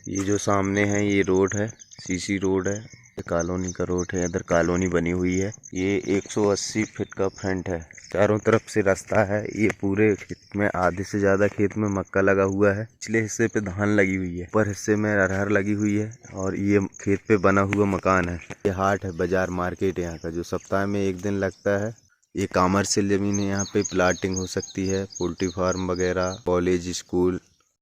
ये जो सामने है ये रोड है, सीसी रोड है। ये कॉलोनी का रोड है, इधर कॉलोनी बनी हुई है। ये 180 फीट का फ्रंट है, चारों तरफ से रास्ता है। ये पूरे खेत में आधे से ज्यादा खेत में मक्का लगा हुआ है। पिछले हिस्से पे धान लगी हुई है, ऊपर हिस्से में अरहर लगी हुई है और ये खेत पे बना हुआ मकान है। ये हाट है, बाजार मार्केट यहाँ का, जो सप्ताह में एक दिन लगता है। ये कॉमर्शियल जमीन है, यहाँ पे प्लाटिंग हो सकती है, पोल्ट्री फार्म वगैरह, कॉलेज, स्कूल।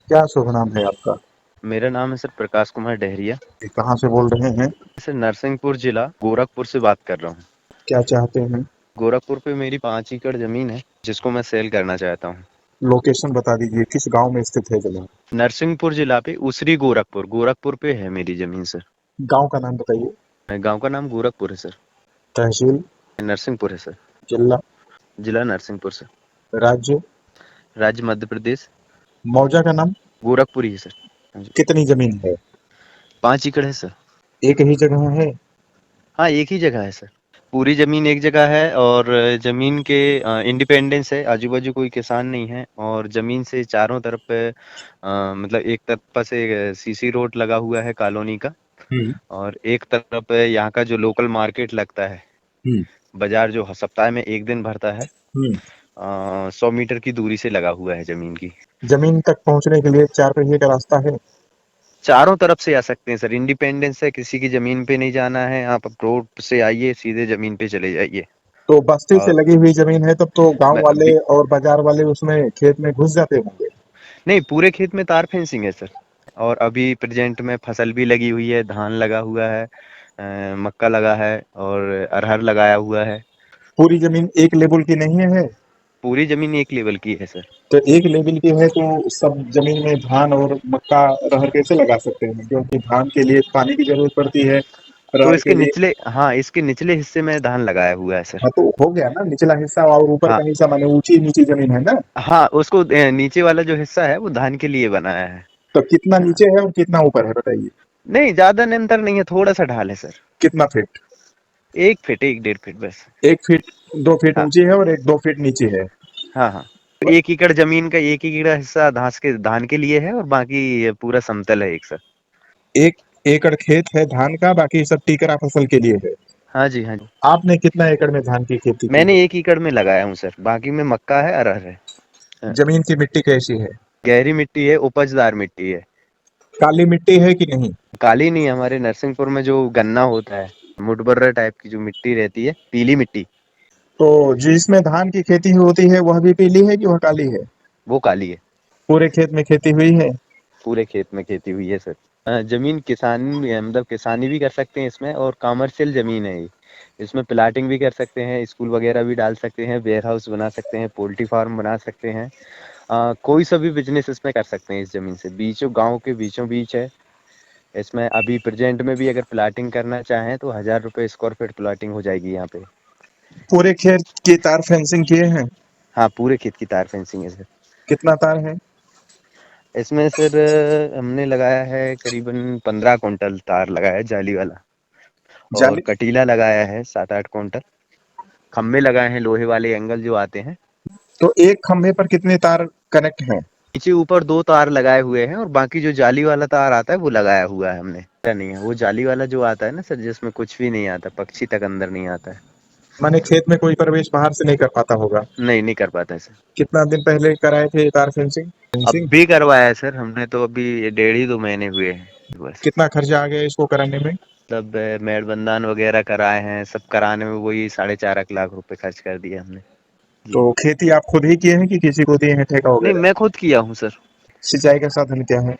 क्या शुभ नाम है आपका? मेरा नाम है सर प्रकाश कुमार डहरिया। ये कहाँ से बोल रहे हैं? सर नरसिंहपुर जिला गोरखपुर से बात कर रहा हूँ। क्या चाहते हैं? गोरखपुर पे मेरी 5 एकड़ जमीन है, जिसको मैं सेल करना चाहता हूँ। लोकेशन बता दीजिए, किस गांव में स्थित है जमीन? नरसिंहपुर जिला पे उसरी गोरखपुर, गोरखपुर पे है मेरी जमीन सर। गांव का नाम बताइए। गांव का नाम गोरखपुर है सर। तहसील? नरसिंहपुर है सर। जिला? जिला नरसिंहपुर सर। राज्य? राज्य मध्य प्रदेश। मौजा का नाम? गोरखपुर ही है सर। हाँ जी। कितनी जमीन है? 5 एकड़ है सर। एक ही जगह है? हाँ, एक ही जगह है सर। पूरी जमीन एक जगह है और जमीन के इंडिपेंडेंस है, आजू बाजू कोई किसान नहीं है और जमीन से चारों तरफ पे मतलब एक तरफ से सीसी रोड लगा हुआ है कॉलोनी का हम्म। और एक तरफ यहाँ का जो लोकल मार्केट लगता है, हम्म। बाजार जो सप्ताह में एक दिन भरता है, हम्म। 100 मीटर की दूरी से लगा हुआ है जमीन की। जमीन तक पहुंचने के लिए 4 पहिए का रास्ता है? चारों तरफ से आ सकते हैं सर, इंडिपेंडेंस है, किसी की जमीन पे नहीं जाना है, आप रोड से आइए सीधे जमीन पे चले जाइए। तो बस्ती से और लगी हुई जमीन है, तब तो गांव मैं वाले और बाजार वाले उसमें खेत में घुस जाते होंगे। नहीं, पूरे खेत में तार फेंसिंग है सर। और अभी प्रेजेंट में फसल भी लगी हुई है, धान लगा हुआ है, मक्का लगा है और अरहर लगाया हुआ है। पूरी जमीन एक लेवल की नहीं है? पूरी जमीन एक लेवल की है सर। तो एक लेवल की है तो सब जमीन में धान और मक्का, अरहर कैसे लगा सकते हैं? क्योंकि धान के लिए पानी की जरूरत पड़ती है, तो अरहर इसके के लिए। निचले, हाँ, इसके निचले हिस्से में धान लगाया हुआ है सर। हाँ, तो हो गया ना निचला हिस्सा, और ऊपर हाँ का हिस्सा माने ऊंची नीची जमीन है ना? हाँ, उसको नीचे वाला जो हिस्सा है वो धान के लिए बनाया है। तो कितना हाँ। नीचे है और कितना ऊपर है बताइए? नहीं, ज्यादा अंतर नहीं है, थोड़ा सा ढाल है सर। कितना फीट? 1 फीट, 1 1.5 फीट बस। 1 फीट? 2 फीट हाँ ऊंची है और एक 2 फीट नीचे है? हाँ हाँ। तो 1 एकड़ जमीन का 1 एकड़ हिस्सा धान के लिए है और बाकी पूरा समतल है एक सर। 1 एकड़ खेत है धान का, बाकी सब टीकरा फसल के लिए है। हाँ जी, हाँ जी। आपने कितना एकड़ में धान की खेती की मैंने है? 1 एकड़ में लगाया हूँ सर, बाकी में मक्का है, अरहर है। हाँ। जमीन की मिट्टी कैसी है? गहरी मिट्टी है, उपजदार मिट्टी है। काली मिट्टी है कि नहीं? काली नहीं है, हमारे नरसिंहपुर में जो गन्ना होता है, मुठभर टाइप की जो मिट्टी रहती है, पीली मिट्टी, तो जिसमें धान की खेती होती है वह भी पीली है कि वह काली है? वो काली है। पूरे खेत में खेती हुई है? पूरे खेत में खेती हुई है सर। जमीन किसान भी है, मतलब किसानी भी कर सकते हैं इसमें और कॉमर्शियल जमीन है ये। इसमें प्लाटिंग भी कर सकते हैं, स्कूल वगैरह भी डाल सकते हैं, वेयर हाउस बना सकते हैं, पोल्ट्री फार्म बना सकते हैं। कोई सा भी बिजनेस इसमें कर सकते हैं इस जमीन से, बीचों गांव के बीचों बीच है। इसमें अभी प्रेजेंट में भी अगर प्लाटिंग करना चाहें तो 1,000 रुपये स्क्वायर फीट प्लाटिंग हो जाएगी यहाँ पे। पूरे खेत की तार फेंसिंग किए हैं? हाँ, पूरे खेत की तार फेंसिंग है सर। कितना तार है? इसमें सर हमने लगाया है करीबन 15 कुंटल तार लगाया है, जाली वाला। और जाली? कटीला लगाया है 7 8 कुंटल। खम्भे लगाए हैं लोहे वाले, एंगल जो आते हैं। तो एक खंभे पर कितने तार कनेक्ट हैं? नीचे ऊपर 2 तार लगाए हुए हैं और बाकी जो जाली वाला तार आता है वो लगाया हुआ है हमने। ऐसा नहीं है, वो जाली वाला जो आता है ना सर, जिसमें कुछ भी नहीं आता, पक्षी तक अंदर नहीं आता है। माने खेत में कोई प्रवेश बाहर से नहीं कर पाता होगा? नहीं, नहीं कर पाता है सर। कितना दिन पहले कराए थे ये तार फेंसिंग अब फेंसिंग? भी करवाया है सर हमने, तो अभी 1.5 2 महीने हुए हैं बस। कितना खर्चा आ गया इसको कराने में? तब मेड़बंधान वगैरह कराए हैं, सब कराने में वही 4.5 लाख रुपए खर्च कर दिए हमने। तो जी। खेती आप खुद ही किए हैं कि किसी को दिए हैं ठेका नहीं, वगैरह? मैं खुद किया हूँ सर। सिंचाई का साधन क्या है?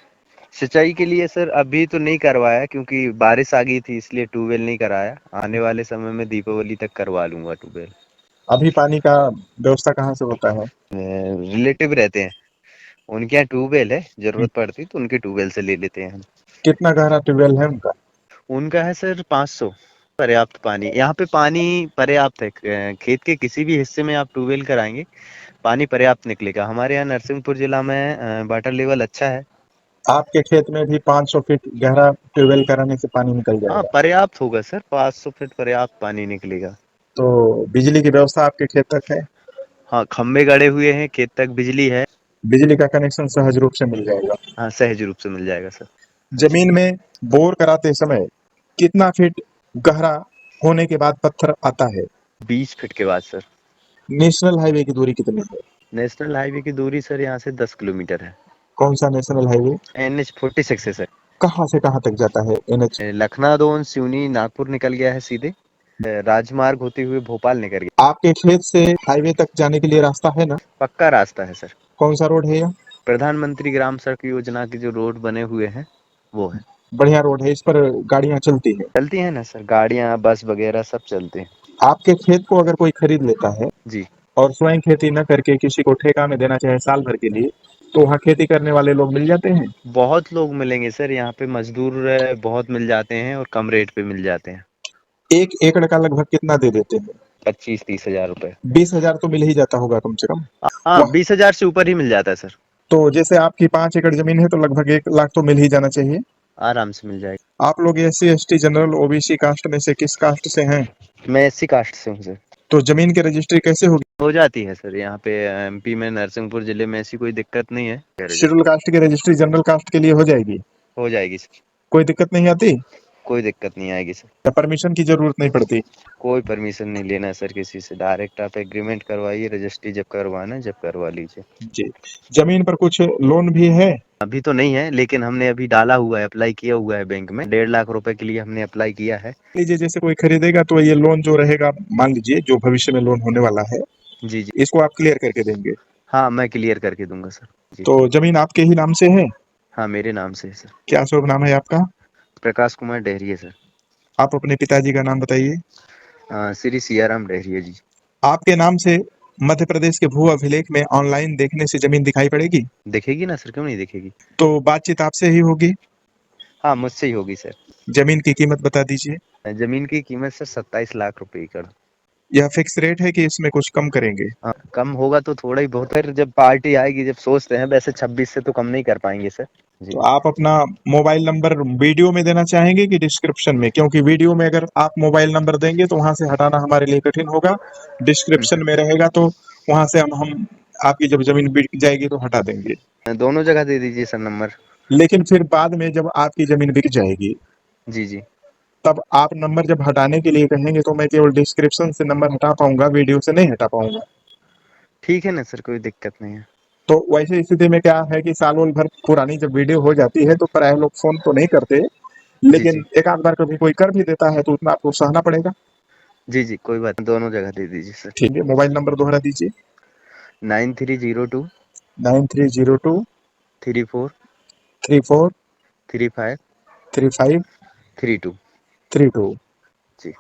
सिंचाई के लिए सर अभी तो नहीं करवाया, क्योंकि बारिश आ गई थी, इसलिए ट्यूबवेल नहीं कराया। आने वाले समय में दीपावली तक करवा लूंगा ट्यूबवेल। अभी पानी का व्यवस्था कहाँ से होता है? रिलेटिव रहते हैं, उनके यहाँ ट्यूबवेल है, जरूरत पड़ती तो उनके ट्यूबवेल से ले लेते हैं हम। कितना गहरा ट्यूबवेल है उनका? उनका है सर 500। पर्याप्त पानी यहाँ पे, पानी पर्याप्त है। खेत के किसी भी हिस्से में आप ट्यूबवेल कराएंगे, पानी पर्याप्त निकलेगा। हमारे यहाँ नरसिंहपुर जिला में वाटर लेवल अच्छा है। आपके खेत में भी 500 फीट गहरा ट्यूबवेल कराने से पानी निकल हाँ, जाएगा? पर्याप्त होगा सर, 500 फीट पर्याप्त पानी निकलेगा। तो बिजली की व्यवस्था आपके खेत तक है? हाँ, खम्भे गड़े हुए हैं, खेत तक बिजली है। बिजली का कनेक्शन सहज रूप से मिल जाएगा? हाँ, सहज रूप से मिल जाएगा सर। जमीन में बोर कराते समय कितना फीट गहरा होने के बाद पत्थर आता है? 20 फीट के बाद सर। नेशनल हाईवे की दूरी कितनी है? नेशनल हाईवे की दूरी सर यहाँ से 10 किलोमीटर है। कौन सा नेशनल हाईवे? NH 46 है सर। कहाँ से कहाँ तक जाता है NH? लखनादौन सिवनी नागपुर निकल गया है सीधे। राजमार्ग होते हुए भोपाल निकल गया। आपके खेत से हाईवे तक जाने के लिए रास्ता है ना? पक्का रास्ता है सर। कौन सा रोड है यह? प्रधानमंत्री ग्राम सड़क योजना के जो रोड बने हुए हैं वो है। बढ़िया रोड है, इस पर गाड़ियां चलती है? चलती है ना सर, गाड़ियाँ बस वगैरह सब चलते हैं। आपके खेत को अगर कोई खरीद लेता है जी। और स्वयं खेती न करके किसी को ठेका में देना चाहे साल भर के लिए, तो वहाँ खेती करने वाले लोग मिल जाते हैं? बहुत लोग मिलेंगे सर, यहाँ पे मजदूर बहुत मिल जाते हैं और कम रेट पे मिल जाते हैं। 1 एकड़ का लगभग कितना दे देते हैं? 25-30 हजार रुपए। 20,000 तो मिल ही जाता होगा कम से कम। हाँ, वाह! 20 हजार से ऊपर ही मिल जाता है सर। तो जैसे आपकी 5 एकड़ जमीन है तो लगभग 1 लाख तो मिल ही जाना चाहिए। आराम से मिल जाएगी। आप लोग SC ST general OBC caste में से किस कास्ट से हैं? मैं SC कास्ट से हूँ सर। तो जमीन की रजिस्ट्री कैसे होगी? हो जाती है सर, यहाँ पे MP में नरसिंहपुर जिले में ऐसी कोई दिक्कत नहीं है। शेड्यूल कास्ट की रजिस्ट्री जनरल कास्ट के लिए हो जाएगी? हो जाएगी सर। कोई दिक्कत नहीं आती? कोई दिक्कत नहीं आएगी सर। या परमिशन की जरूरत नहीं पड़ती? कोई परमिशन नहीं लेना है सर किसी से, डायरेक्ट आप एग्रीमेंट करवाइए, रजिस्ट्री जब करवाना है जब करवा लीजिए। जी। जमीन पर कुछ लोन भी है? अभी तो नहीं है, लेकिन हमने अभी डाला हुआ है, अप्लाई किया हुआ है बैंक में। 1.5 लाख रुपए के लिए हमने अप्लाई किया है। लीजिए जैसे कोई खरीदेगा तो ये लोन जो रहेगा, मान लीजिए जो भविष्य में लोन होने वाला है, जी जी। इसको आप क्लियर करके देंगे? हाँ, मैं क्लियर करके दूंगा सर। जी। तो जमीन आपके ही नाम से है? हाँ, मेरे नाम से है सर। क्या शुभ नाम है आपका? प्रकाश कुमार डहरिया सर। आप अपने पिताजी का नाम बताइए। श्री सियाराम डहरिया जी। आपके नाम से मध्य प्रदेश के भू अभिलेख में ऑनलाइन देखने से जमीन दिखाई पड़ेगी? दिखेगी ना सर, क्यों नहीं दिखेगी। तो बातचीत आपसे ही होगी। हाँ, मुझसे ही होगी सर। जमीन की कीमत बता दीजिए। जमीन की कीमत सर 27 लाख रुपए एकड़। यह फिक्स रेट है कि इसमें कुछ कम करेंगे? हाँ, कम होगा तो थोड़ा ही बहुत, फिर जब पार्टी आएगी जब सोचते हैं, वैसे 26 से तो कम नहीं कर पाएंगे सर। जी। तो आप अपना मोबाइल नंबर वीडियो में देना चाहेंगे कि डिस्क्रिप्शन में? क्योंकि वीडियो में अगर आप मोबाइल नंबर देंगे तो वहां से हटाना हमारे लिए कठिन होगा। डिस्क्रिप्शन में रहेगा तो वहां से हम आपकी जब जमीन बिक जाएगी तो हटा देंगे। दोनों जगह दे दीजिए सर नंबर। लेकिन फिर बाद में जब आपकी जमीन बिक जाएगी, जी जी। तब आप नंबर जब हटाने के लिए कहेंगे तो मैं केवल डिस्क्रिप्शन से नंबर हटा पाऊंगा, वीडियो से नहीं हटा पाऊंगा। ठीक है ना सर, कोई दिक्कत नहीं है। तो वैसे स्थिति में क्या है कि सालों भर पुरानी जब वीडियो हो जाती है तो प्राय लोग फोन तो नहीं करते, जी लेकिन जी। एक आध बार कभी कोई कर भी देता है तो उतना आपको सहना पड़ेगा। जी जी, कोई बात नहीं, दोनों जगह दे दीजिए सर। ठीक है, मोबाइल नंबर दोहरा दीजिए। 9302 9302 34 34 35 35 32। 32। जी।